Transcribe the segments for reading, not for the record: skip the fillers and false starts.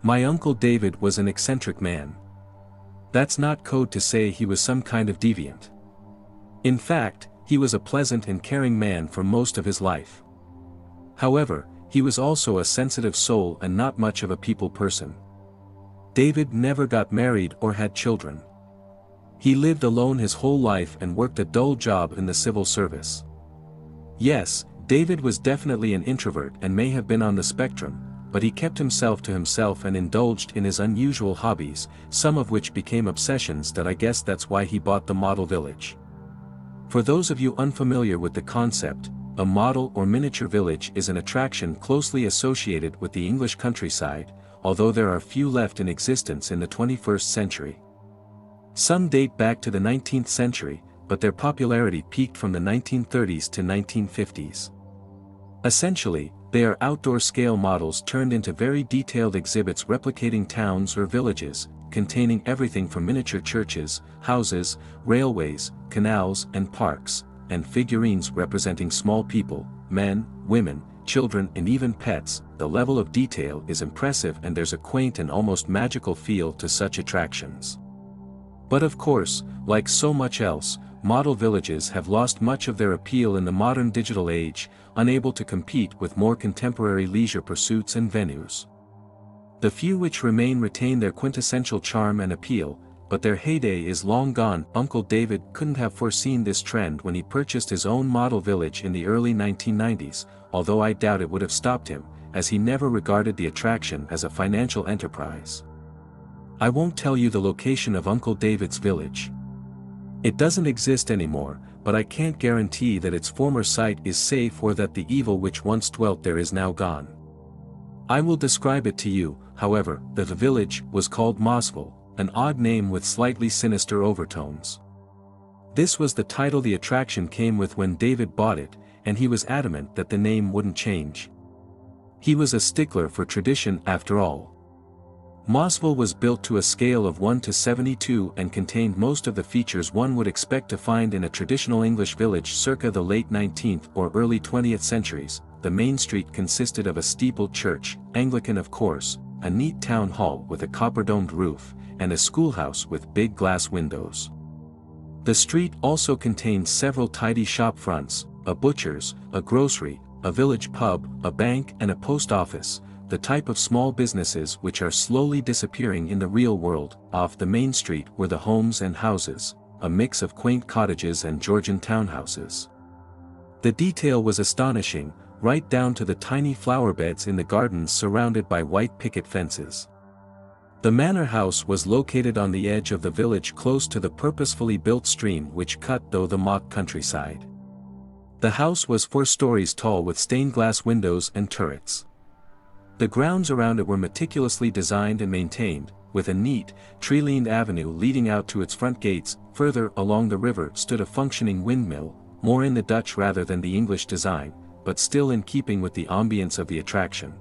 My Uncle David was an eccentric man. That's not code to say he was some kind of deviant. In fact, he was a pleasant and caring man for most of his life. However, he was also a sensitive soul and not much of a people person. David never got married or had children. He lived alone his whole life and worked a dull job in the civil service. Yes, David was definitely an introvert and may have been on the spectrum, but he kept himself to himself and indulged in his unusual hobbies, some of which became obsessions that I guess that's why he bought the model village. For those of you unfamiliar with the concept, a model or miniature village is an attraction closely associated with the English countryside, although there are few left in existence in the 21st century. Some date back to the 19th century, but their popularity peaked from the 1930s to 1950s. Essentially, they are outdoor-scale models turned into very detailed exhibits replicating towns or villages, containing everything from miniature churches, houses, railways, canals and parks, and figurines representing small people, men, women, children and even pets. The level of detail is impressive and there's a quaint and almost magical feel to such attractions. But of course, like so much else, model villages have lost much of their appeal in the modern digital age, unable to compete with more contemporary leisure pursuits and venues. The few which remain retain their quintessential charm and appeal, but their heyday is long gone. Uncle David couldn't have foreseen this trend when he purchased his own model village in the early 1990s, although I doubt it would have stopped him, as he never regarded the attraction as a financial enterprise. I won't tell you the location of Uncle David's village. It doesn't exist anymore, but I can't guarantee that its former site is safe or that the evil which once dwelt there is now gone. I will describe it to you, however. The village was called Mossville, an odd name with slightly sinister overtones. This was the title the attraction came with when David bought it, and he was adamant that the name wouldn't change. He was a stickler for tradition after all. Mossville was built to a scale of 1:72 and contained most of the features one would expect to find in a traditional English village circa the late 19th or early 20th centuries. The main street consisted of a steepled church, Anglican of course, a neat town hall with a copper-domed roof, and a schoolhouse with big glass windows. The street also contained several tidy shop fronts, a butcher's, a grocery, a village pub, a bank and a post office, the type of small businesses which are slowly disappearing in the real world. Off the main street were the homes and houses, a mix of quaint cottages and Georgian townhouses. The detail was astonishing, right down to the tiny flower beds in the gardens surrounded by white picket fences. The manor house was located on the edge of the village close to the purposefully built stream which cut through the mock countryside. The house was 4 stories tall with stained glass windows and turrets. The grounds around it were meticulously designed and maintained, with a neat, tree-lined avenue leading out to its front gates. Further along the river stood a functioning windmill, more in the Dutch rather than the English design, but still in keeping with the ambience of the attraction.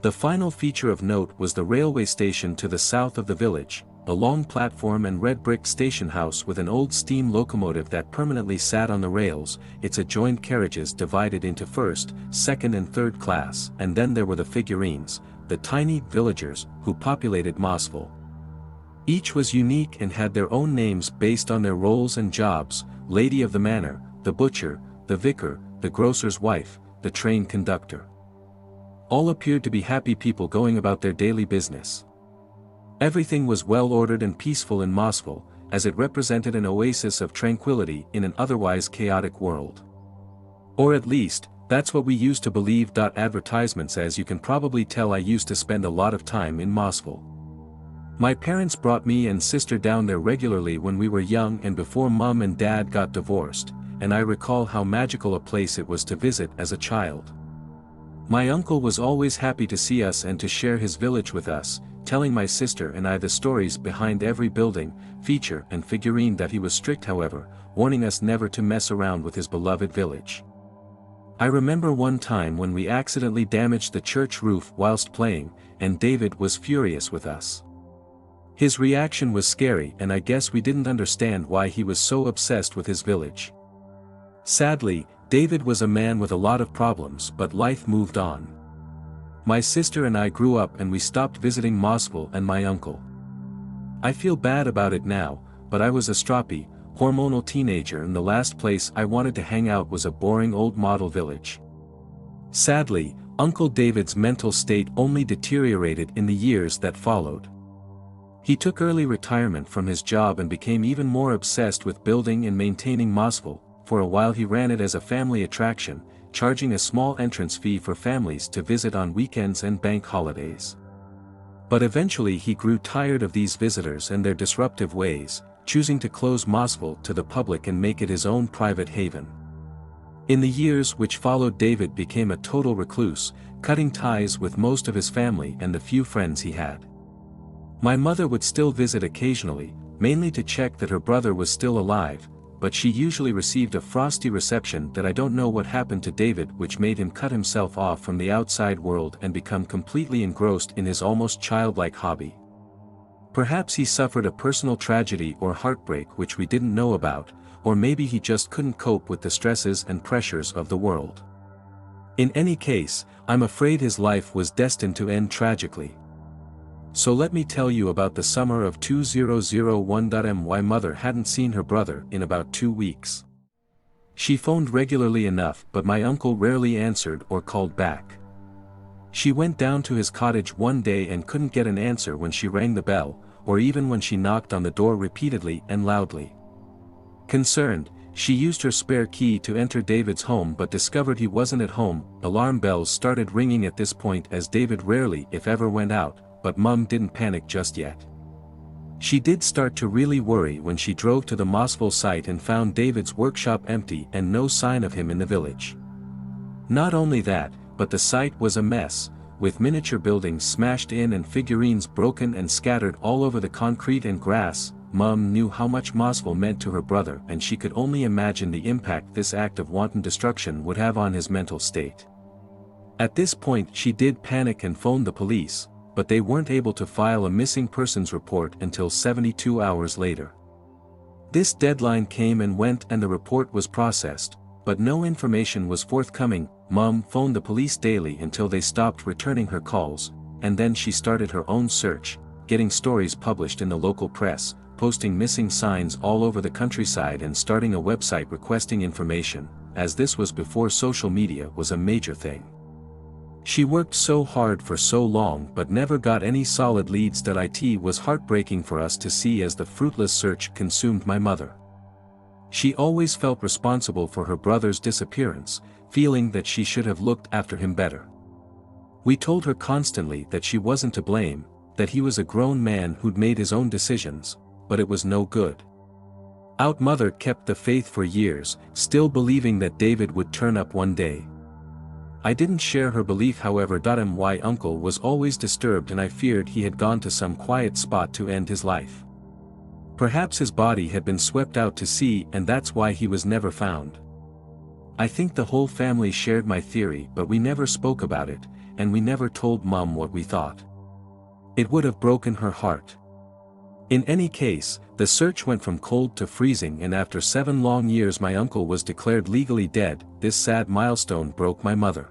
The final feature of note was the railway station to the south of the village, a long platform and red brick station house with an old steam locomotive that permanently sat on the rails, its adjoined carriages divided into first, second and third class, and then there were the figurines, the tiny villagers who populated Mossville. Each was unique and had their own names based on their roles and jobs: lady of the manor, the butcher, the vicar, the grocer's wife, the train conductor. All appeared to be happy people going about their daily business. Everything was well ordered and peaceful in Mossville, as it represented an oasis of tranquility in an otherwise chaotic world. Or at least, that's what we used to believe. Advertisements. As you can probably tell, I used to spend a lot of time in Mossville. My parents brought me and sister down there regularly when we were young and before Mom and Dad got divorced, and I recall how magical a place it was to visit as a child. My uncle was always happy to see us and to share his village with us, telling my sister and I the stories behind every building, feature and figurine. That he was strict, however, warning us never to mess around with his beloved village. I remember one time when we accidentally damaged the church roof whilst playing, and David was furious with us. His reaction was scary, and I guess we didn't understand why he was so obsessed with his village. Sadly, David was a man with a lot of problems, but life moved on. My sister and I grew up and we stopped visiting Mossville and my uncle. I feel bad about it now, but I was a stroppy, hormonal teenager and the last place I wanted to hang out was a boring old model village. Sadly, Uncle David's mental state only deteriorated in the years that followed. He took early retirement from his job and became even more obsessed with building and maintaining Mossville. For a while he ran it as a family attraction, charging a small entrance fee for families to visit on weekends and bank holidays. But eventually he grew tired of these visitors and their disruptive ways, choosing to close Mossville to the public and make it his own private haven. In the years which followed, David became a total recluse, cutting ties with most of his family and the few friends he had. My mother would still visit occasionally, mainly to check that her brother was still alive, but she usually received a frosty reception that I don't know what happened to David which made him cut himself off from the outside world and become completely engrossed in his almost childlike hobby. Perhaps he suffered a personal tragedy or heartbreak which we didn't know about, or maybe he just couldn't cope with the stresses and pressures of the world. In any case, I'm afraid his life was destined to end tragically. So let me tell you about the summer of 2001. My mother hadn't seen her brother in about 2 weeks. She phoned regularly enough but my uncle rarely answered or called back. She went down to his cottage one day and couldn't get an answer when she rang the bell, or even when she knocked on the door repeatedly and loudly. Concerned, she used her spare key to enter David's home but discovered he wasn't at home. Alarm bells started ringing at this point as David rarely if ever went out, but Mum didn't panic just yet. She did start to really worry when she drove to the Mossville site and found David's workshop empty and no sign of him in the village. Not only that, but the site was a mess, with miniature buildings smashed in and figurines broken and scattered all over the concrete and grass. Mum knew how much Mossville meant to her brother and she could only imagine the impact this act of wanton destruction would have on his mental state. At this point she did panic and phoned the police, but they weren't able to file a missing persons report until 72 hours later. This deadline came and went and the report was processed, but no information was forthcoming. Mum phoned the police daily until they stopped returning her calls, and then she started her own search, getting stories published in the local press, posting missing signs all over the countryside and starting a website requesting information, as this was before social media was a major thing. She worked so hard for so long but never got any solid leads. It was heartbreaking for us to see as the fruitless search consumed my mother. She always felt responsible for her brother's disappearance, feeling that she should have looked after him better. We told her constantly that she wasn't to blame, that he was a grown man who'd made his own decisions, but it was no good. Our mother kept the faith for years, still believing that David would turn up one day. I didn't share her belief, however. My uncle was always disturbed and I feared he had gone to some quiet spot to end his life. Perhaps his body had been swept out to sea and that's why he was never found. I think the whole family shared my theory, but we never spoke about it, and we never told Mum what we thought. It would have broken her heart. In any case, the search went from cold to freezing and after 7 long years my uncle was declared legally dead. This sad milestone broke my mother.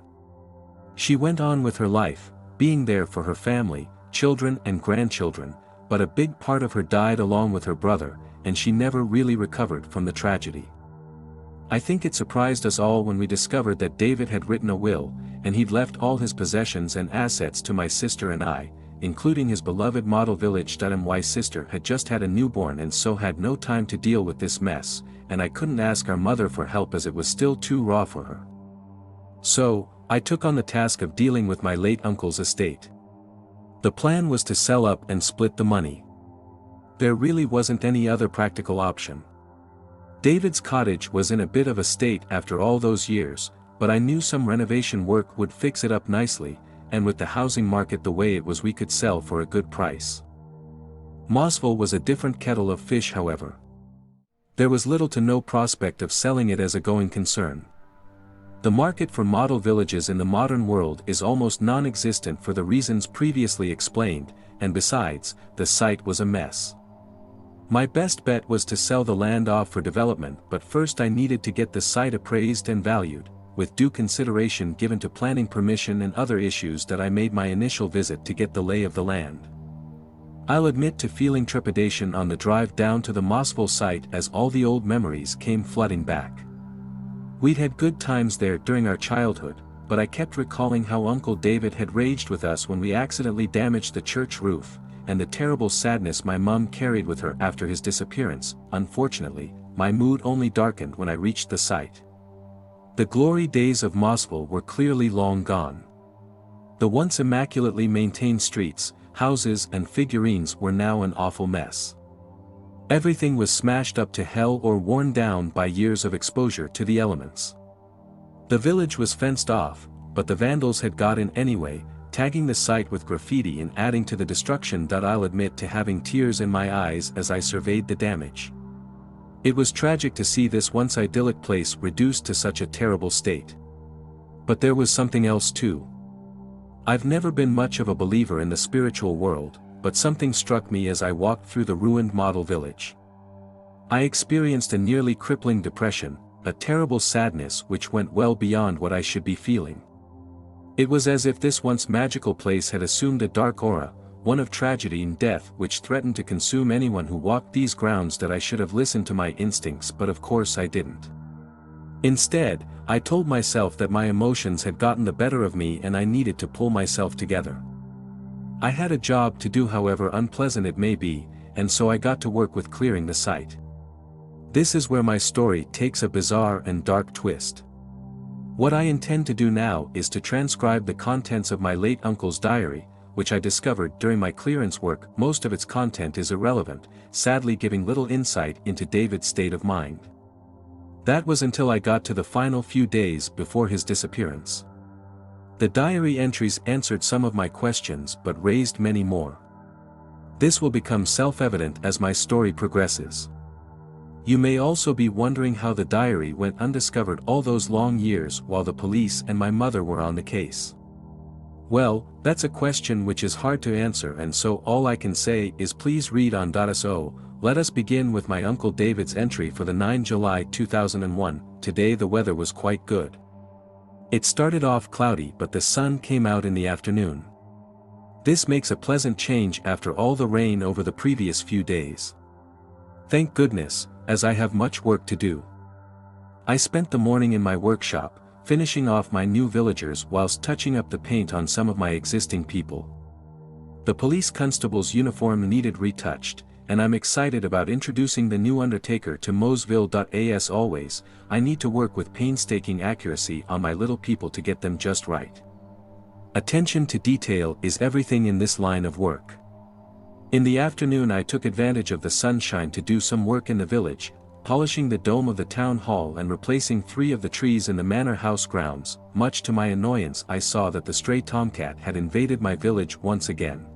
She went on with her life, being there for her family, children and grandchildren, but a big part of her died along with her brother, and she never really recovered from the tragedy. I think it surprised us all when we discovered that David had written a will, and he'd left all his possessions and assets to my sister and I, including his beloved model village. My sister had just had a newborn and so had no time to deal with this mess, and I couldn't ask our mother for help as it was still too raw for her. So, I took on the task of dealing with my late uncle's estate. The plan was to sell up and split the money. There really wasn't any other practical option. David's cottage was in a bit of a state after all those years, but I knew some renovation work would fix it up nicely, and with the housing market the way it was we could sell for a good price. Mossville was a different kettle of fish, however. There was little to no prospect of selling it as a going concern. The market for model villages in the modern world is almost non-existent for the reasons previously explained, and besides, the site was a mess. My best bet was to sell the land off for development, but first I needed to get the site appraised and valued, with due consideration given to planning permission and other issues that I made my initial visit to get the lay of the land. I'll admit to feeling trepidation on the drive down to the Mossville site as all the old memories came flooding back. We'd had good times there during our childhood, but I kept recalling how Uncle David had raged with us when we accidentally damaged the church roof, and the terrible sadness my mum carried with her after his disappearance. Unfortunately, my mood only darkened when I reached the site. The glory days of Mossville were clearly long gone. The once immaculately maintained streets, houses and figurines were now an awful mess. Everything was smashed up to hell or worn down by years of exposure to the elements. The village was fenced off, but the vandals had got in anyway, tagging the site with graffiti and adding to the destruction that I'll admit to having tears in my eyes as I surveyed the damage. It was tragic to see this once idyllic place reduced to such a terrible state. But there was something else too. I've never been much of a believer in the spiritual world, but something struck me as I walked through the ruined model village. I experienced a nearly crippling depression, a terrible sadness which went well beyond what I should be feeling. It was as if this once magical place had assumed a dark aura, one of tragedy and death which threatened to consume anyone who walked these grounds. That I should have listened to my instincts, but of course I didn't. Instead, I told myself that my emotions had gotten the better of me and I needed to pull myself together. I had a job to do, however unpleasant it may be, and so I got to work with clearing the site. This is where my story takes a bizarre and dark twist. What I intend to do now is to transcribe the contents of my late uncle's diary, which I discovered during my clearance work. Most of its content is irrelevant, sadly giving little insight into David's state of mind. That was until I got to the final few days before his disappearance. The diary entries answered some of my questions but raised many more. This will become self-evident as my story progresses. You may also be wondering how the diary went undiscovered all those long years while the police and my mother were on the case. Well, that's a question which is hard to answer, and so all I can say is please read on. So, let us begin with my Uncle David's entry for the 9 July 2001. Today the weather was quite good. It started off cloudy but the sun came out in the afternoon. This makes a pleasant change after all the rain over the previous few days. Thank goodness, as I have much work to do. I spent the morning in my workshop, finishing off my new villagers whilst touching up the paint on some of my existing people. The police constable's uniform needed retouched, and I'm excited about introducing the new undertaker to Mosville. As always, I need to work with painstaking accuracy on my little people to get them just right. Attention to detail is everything in this line of work. In the afternoon I took advantage of the sunshine to do some work in the village, polishing the dome of the town hall and replacing 3 of the trees in the manor house grounds. Much to my annoyance, I saw that the stray tomcat had invaded my village once again.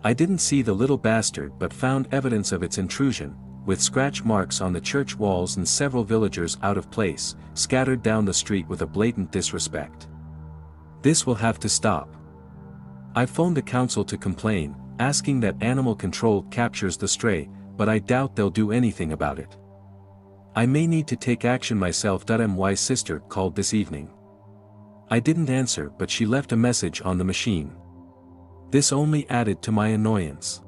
I didn't see the little bastard but found evidence of its intrusion, with scratch marks on the church walls and several villagers out of place, scattered down the street with a blatant disrespect. This will have to stop. I phoned the council to complain, asking that animal control captures the stray, but I doubt they'll do anything about it. I may need to take action myself. My sister called this evening. I didn't answer, but she left a message on the machine. This only added to my annoyance.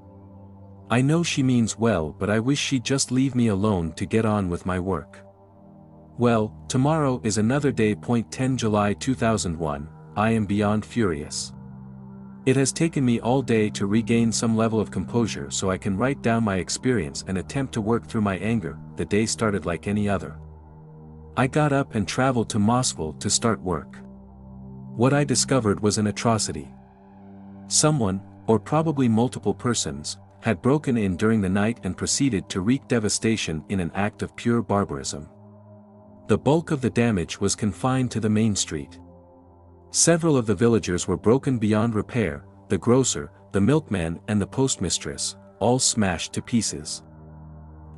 I know she means well, but I wish she'd just leave me alone to get on with my work. Well, tomorrow is another day. 10 July 2001, I am beyond furious. It has taken me all day to regain some level of composure so I can write down my experience and attempt to work through my anger. The day started like any other. I got up and traveled to Mossville to start work. What I discovered was an atrocity. Someone, or probably multiple persons, had broken in during the night and proceeded to wreak devastation in an act of pure barbarism. The bulk of the damage was confined to the main street. Several of the villagers were broken beyond repair, the grocer, the milkman and the postmistress, all smashed to pieces.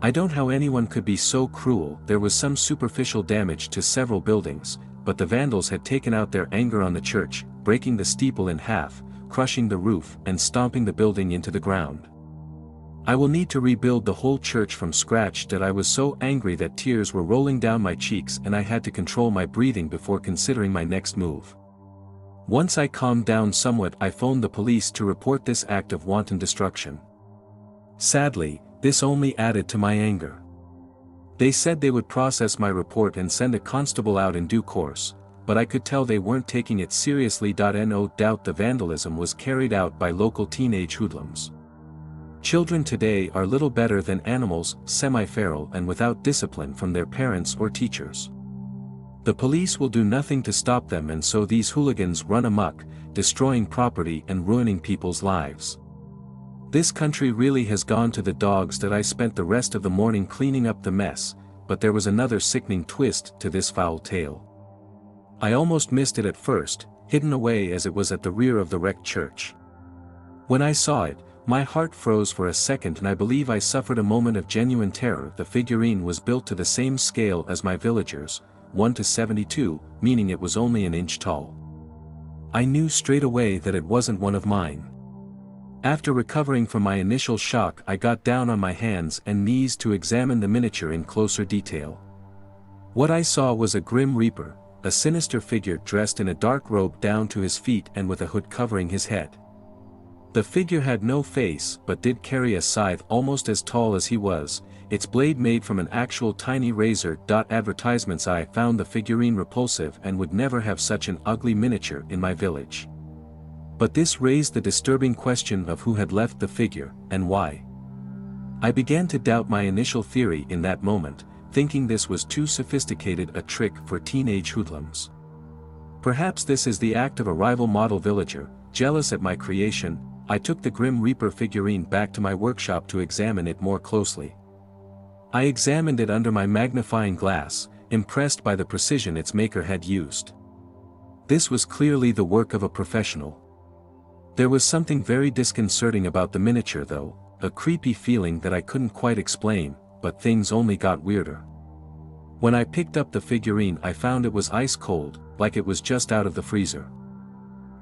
I don't know how anyone could be so cruel. There was some superficial damage to several buildings, but the vandals had taken out their anger on the church, breaking the steeple in half, crushing the roof and stomping the building into the ground. I will need to rebuild the whole church from scratch. That I was so angry that tears were rolling down my cheeks and I had to control my breathing before considering my next move. Once I calmed down somewhat, I phoned the police to report this act of wanton destruction. Sadly, this only added to my anger. They said they would process my report and send a constable out in due course, but I could tell they weren't taking it seriously. No doubt the vandalism was carried out by local teenage hoodlums. Children today are little better than animals, semi-feral and without discipline from their parents or teachers. The police will do nothing to stop them, and so these hooligans run amok, destroying property and ruining people's lives. This country really has gone to the dogs. That I spent the rest of the morning cleaning up the mess, but there was another sickening twist to this foul tale. I almost missed it at first, hidden away as it was at the rear of the wrecked church. When I saw it, my heart froze for a second and I believe I suffered a moment of genuine terror. The figurine was built to the same scale as my villagers, 1:72, meaning it was only an inch tall. I knew straight away that it wasn't one of mine. After recovering from my initial shock, I got down on my hands and knees to examine the miniature in closer detail. What I saw was a grim reaper, a sinister figure dressed in a dark robe down to his feet and with a hood covering his head. The figure had no face but did carry a scythe almost as tall as he was, its blade made from an actual tiny razor. Advertisements. I found the figurine repulsive and would never have such an ugly miniature in my village. But this raised the disturbing question of who had left the figure, and why. I began to doubt my initial theory in that moment, thinking this was too sophisticated a trick for teenage hoodlums. Perhaps this is the act of a rival model villager, jealous at my creation. I took the Grim Reaper figurine back to my workshop to examine it more closely. I examined it under my magnifying glass, impressed by the precision its maker had used. This was clearly the work of a professional. There was something very disconcerting about the miniature though, a creepy feeling that I couldn't quite explain, but things only got weirder. When I picked up the figurine, I found it was ice cold, like it was just out of the freezer.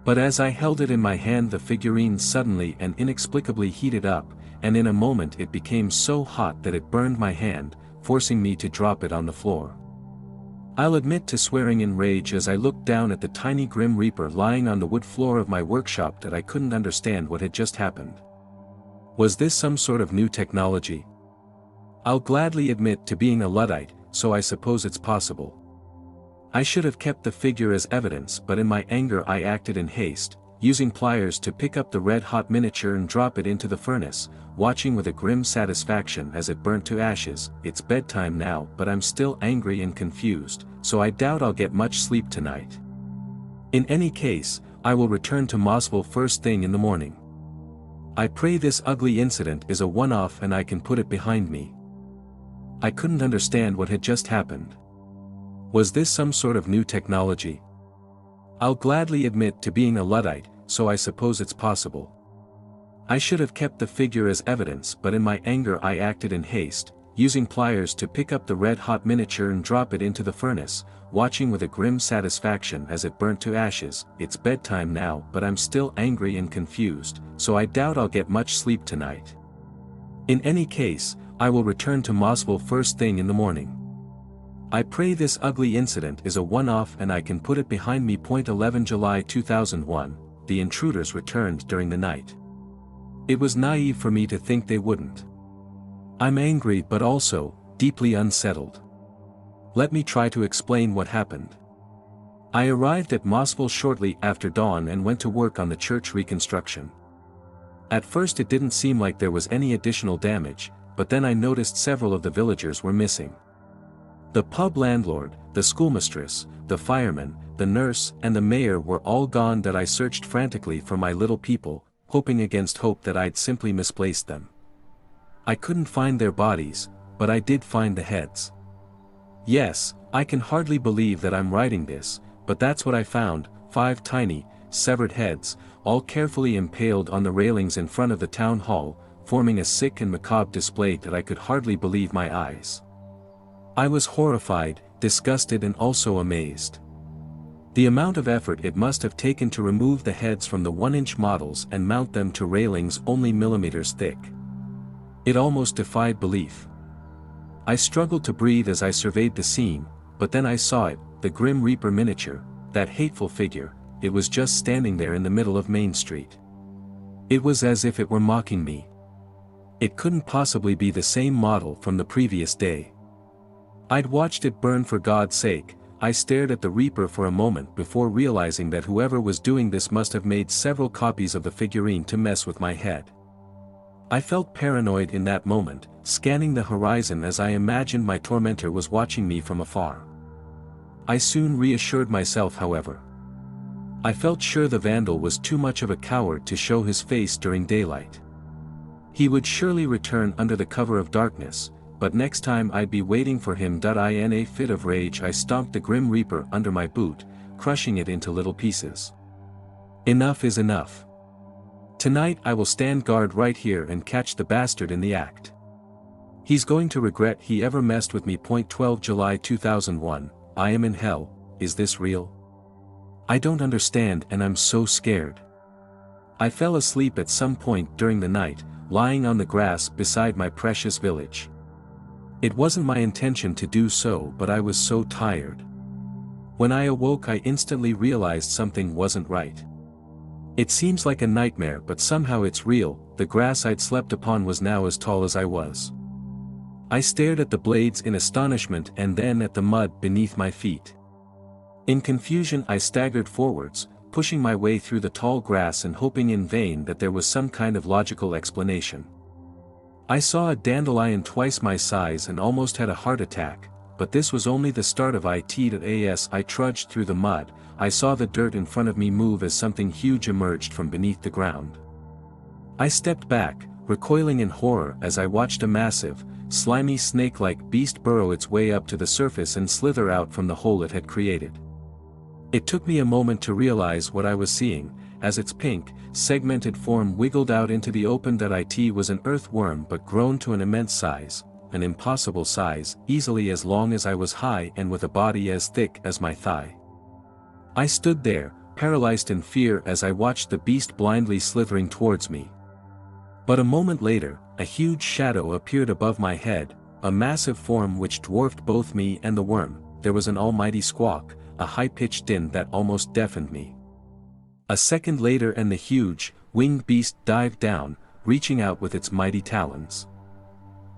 But as I held it in my hand, the figurine suddenly and inexplicably heated up, and in a moment it became so hot that it burned my hand, forcing me to drop it on the floor. I'll admit to swearing in rage as I looked down at the tiny Grim Reaper lying on the wood floor of my workshop that I couldn't understand what had just happened. Was this some sort of new technology? I'll gladly admit to being a Luddite, so I suppose it's possible. I should have kept the figure as evidence, but in my anger I acted in haste, using pliers to pick up the red-hot miniature and drop it into the furnace, watching with a grim satisfaction as it burnt to ashes. It's bedtime now, but I'm still angry and confused, so I doubt I'll get much sleep tonight. In any case, I will return to Mossville first thing in the morning. I pray this ugly incident is a one-off and I can put it behind me. I couldn't understand what had just happened. Was this some sort of new technology? I'll gladly admit to being a Luddite, so I suppose it's possible. I should have kept the figure as evidence, but in my anger I acted in haste, using pliers to pick up the red-hot miniature and drop it into the furnace, watching with a grim satisfaction as it burnt to ashes. It's bedtime now, but I'm still angry and confused, so I doubt I'll get much sleep tonight. In any case, I will return to Mossville first thing in the morning. I pray this ugly incident is a one-off and I can put it behind me. 11 July 2001, the intruders returned during the night. It was naive for me to think they wouldn't. I'm angry but also, deeply unsettled. Let me try to explain what happened. I arrived at Mossville shortly after dawn and went to work on the church reconstruction. At first it didn't seem like there was any additional damage, but then I noticed several of the villagers were missing. The pub landlord, the schoolmistress, the fireman, the nurse and the mayor were all gone. That I searched frantically for my little people, hoping against hope that I'd simply misplaced them. I couldn't find their bodies, but I did find the heads. Yes, I can hardly believe that I'm writing this, but that's what I found, 5 tiny, severed heads, all carefully impaled on the railings in front of the town hall, forming a sick and macabre display that I could hardly believe my eyes. I was horrified, disgusted and also amazed. The amount of effort it must have taken to remove the heads from the 1-inch models and mount them to railings only millimeters thick. It almost defied belief. I struggled to breathe as I surveyed the scene, but then I saw it, the Grim Reaper miniature, that hateful figure. It was just standing there in the middle of Main Street. It was as if it were mocking me. It couldn't possibly be the same model from the previous day. I'd watched it burn for God's sake. I stared at the Reaper for a moment before realizing that whoever was doing this must have made several copies of the figurine to mess with my head. I felt paranoid in that moment, scanning the horizon as I imagined my tormentor was watching me from afar. I soon reassured myself, however. I felt sure the vandal was too much of a coward to show his face during daylight. He would surely return under the cover of darkness, but next time I'd be waiting for him. In a fit of rage I stomped the Grim Reaper under my boot, crushing it into little pieces. Enough is enough. Tonight I will stand guard right here and catch the bastard in the act. He's going to regret he ever messed with me. 12 July 2001, I am in hell. Is this real? I don't understand and I'm so scared. I fell asleep at some point during the night, lying on the grass beside my precious village. It wasn't my intention to do so, but I was so tired. When I awoke I instantly realized something wasn't right. It seems like a nightmare, but somehow it's real. The grass I'd slept upon was now as tall as I was. I stared at the blades in astonishment and then at the mud beneath my feet. In confusion I staggered forwards, pushing my way through the tall grass and hoping in vain that there was some kind of logical explanation. I saw a dandelion twice my size and almost had a heart attack, but this was only the start of it. As I trudged through the mud, I saw the dirt in front of me move as something huge emerged from beneath the ground. I stepped back, recoiling in horror as I watched a massive, slimy snake-like beast burrow its way up to the surface and slither out from the hole it had created. It took me a moment to realize what I was seeing, as its pink, segmented form wiggled out into the open. It was an earthworm but grown to an immense size, an impossible size, easily as long as I was high and with a body as thick as my thigh. I stood there, paralyzed in fear as I watched the beast blindly slithering towards me. But a moment later, a huge shadow appeared above my head, a massive form which dwarfed both me and the worm. There was an almighty squawk, a high-pitched din that almost deafened me. A second later and the huge, winged beast dived down, reaching out with its mighty talons.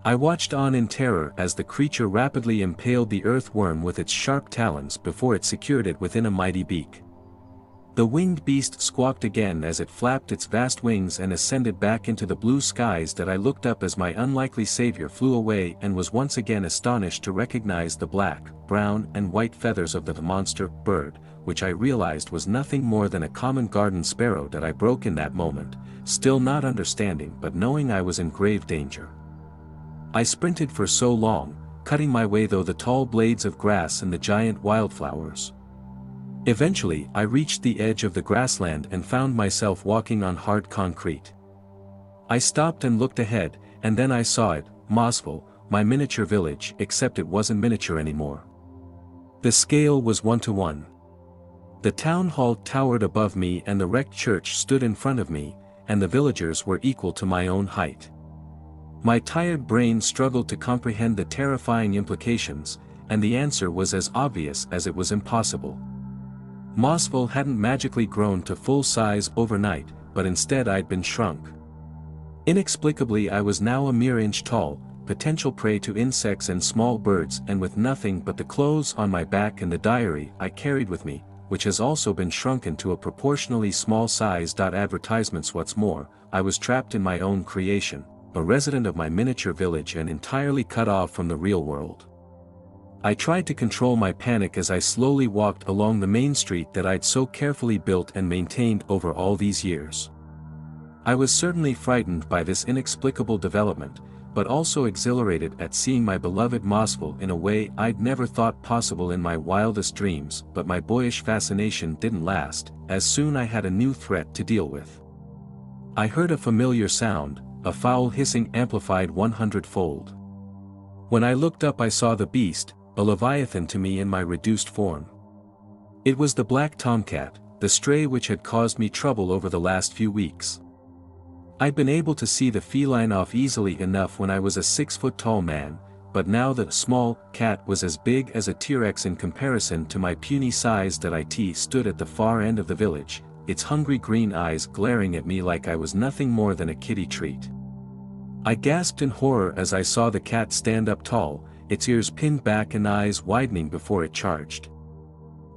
I watched on in terror as the creature rapidly impaled the earthworm with its sharp talons before it secured it within a mighty beak. The winged beast squawked again as it flapped its vast wings and ascended back into the blue skies. I looked up as my unlikely savior flew away and was once again astonished to recognize the black, brown and white feathers of the monster bird, which I realized was nothing more than a common garden sparrow. I broke in that moment, still not understanding but knowing I was in grave danger. I sprinted for so long, cutting my way through the tall blades of grass and the giant wildflowers. Eventually I reached the edge of the grassland and found myself walking on hard concrete. I stopped and looked ahead, and then I saw it, Mossville, my miniature village, except it wasn't miniature anymore. The scale was 1-to-1. The town hall towered above me and the wrecked church stood in front of me, and the villagers were equal to my own height. My tired brain struggled to comprehend the terrifying implications, and the answer was as obvious as it was impossible. Mossville hadn't magically grown to full size overnight, but instead I'd been shrunk. Inexplicably I was now a mere inch tall, potential prey to insects and small birds, and with nothing but the clothes on my back and the diary I carried with me, which has also been shrunken to a proportionally small size. Advertisements. What's more, I was trapped in my own creation, a resident of my miniature village and entirely cut off from the real world. I tried to control my panic as I slowly walked along the main street that I'd so carefully built and maintained over all these years. I was certainly frightened by this inexplicable development, but also exhilarated at seeing my beloved Mossville in a way I'd never thought possible in my wildest dreams. But my boyish fascination didn't last, as soon I had a new threat to deal with. I heard a familiar sound, a foul hissing amplified 100-fold. When I looked up I saw the beast, a leviathan to me in my reduced form. It was the black tomcat, the stray which had caused me trouble over the last few weeks. I'd been able to see the feline off easily enough when I was a 6-foot-tall man, but now the small cat was as big as a T-Rex in comparison to my puny size that it stood at the far end of the village, its hungry green eyes glaring at me like I was nothing more than a kitty treat. I gasped in horror as I saw the cat stand up tall, its ears pinned back and eyes widening before it charged.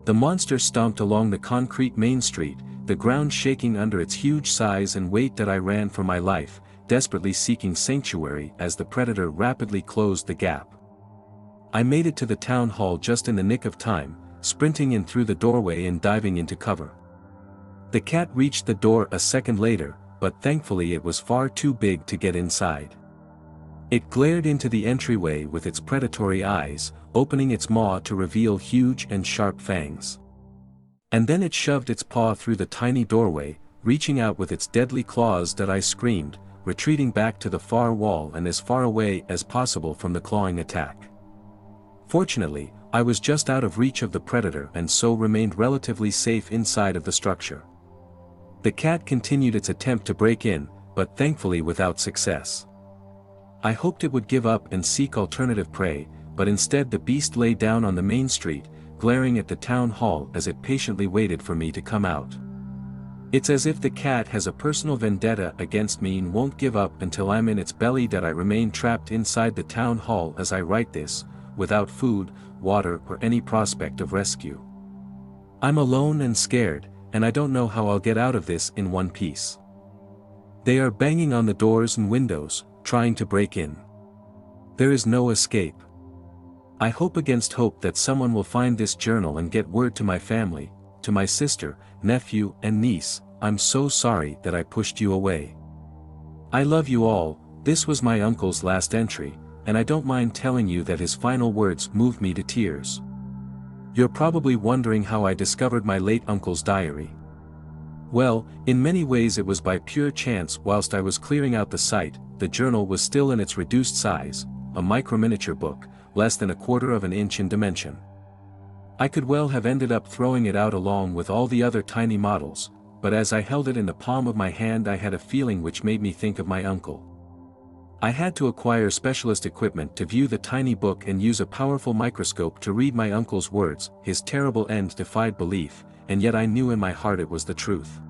The monster stomped along the concrete main street, the ground shaking under its huge size and weight that I ran for my life, desperately seeking sanctuary as the predator rapidly closed the gap. I made it to the town hall just in the nick of time, sprinting in through the doorway and diving into cover. The cat reached the door a second later, but thankfully it was far too big to get inside. It glared into the entryway with its predatory eyes, opening its maw to reveal huge and sharp fangs. And then it shoved its paw through the tiny doorway, reaching out with its deadly claws that I screamed, retreating back to the far wall and as far away as possible from the clawing attack. Fortunately, I was just out of reach of the predator and so remained relatively safe inside of the structure. The cat continued its attempt to break in, but thankfully without success. I hoped it would give up and seek alternative prey, but instead the beast lay down on the main street, glaring at the town hall as it patiently waited for me to come out. It's as if the cat has a personal vendetta against me and won't give up until I'm in its belly that I remain trapped inside the town hall as I write this, without food, water or any prospect of rescue. I'm alone and scared, and I don't know how I'll get out of this in one piece. They are banging on the doors and windows, trying to break in. There is no escape. I hope against hope that someone will find this journal and get word to my family, to my sister, nephew and niece. I'm so sorry that I pushed you away. I love you all. This was my uncle's last entry, and I don't mind telling you that his final words moved me to tears. You're probably wondering how I discovered my late uncle's diary. Well, in many ways it was by pure chance. Whilst I was clearing out the site, the journal was still in its reduced size, a micro-miniature book, less than 1/4 of an inch in dimension. I could well have ended up throwing it out along with all the other tiny models, but as I held it in the palm of my hand I had a feeling which made me think of my uncle. I had to acquire specialist equipment to view the tiny book and use a powerful microscope to read my uncle's words. His terrible end defied belief, and yet I knew in my heart it was the truth.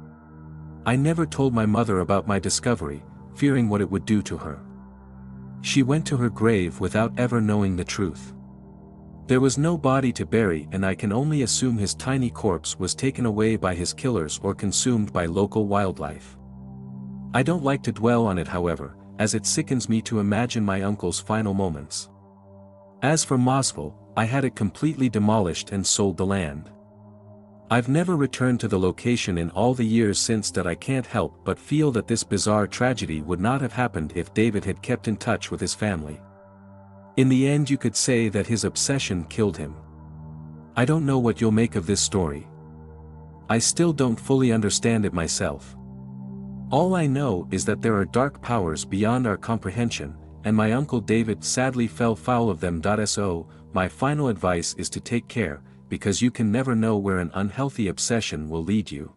I never told my mother about my discovery, fearing what it would do to her. She went to her grave without ever knowing the truth. There was no body to bury, and I can only assume his tiny corpse was taken away by his killers or consumed by local wildlife. I don't like to dwell on it, however, as it sickens me to imagine my uncle's final moments. As for Mossville, I had it completely demolished and sold the land. I've never returned to the location in all the years since that. I can't help but feel that this bizarre tragedy would not have happened if David had kept in touch with his family. In the end, you could say that his obsession killed him. I don't know what you'll make of this story. I still don't fully understand it myself. All I know is that there are dark powers beyond our comprehension, and my Uncle David sadly fell foul of them. So, my final advice is to take care, because you can never know where an unhealthy obsession will lead you.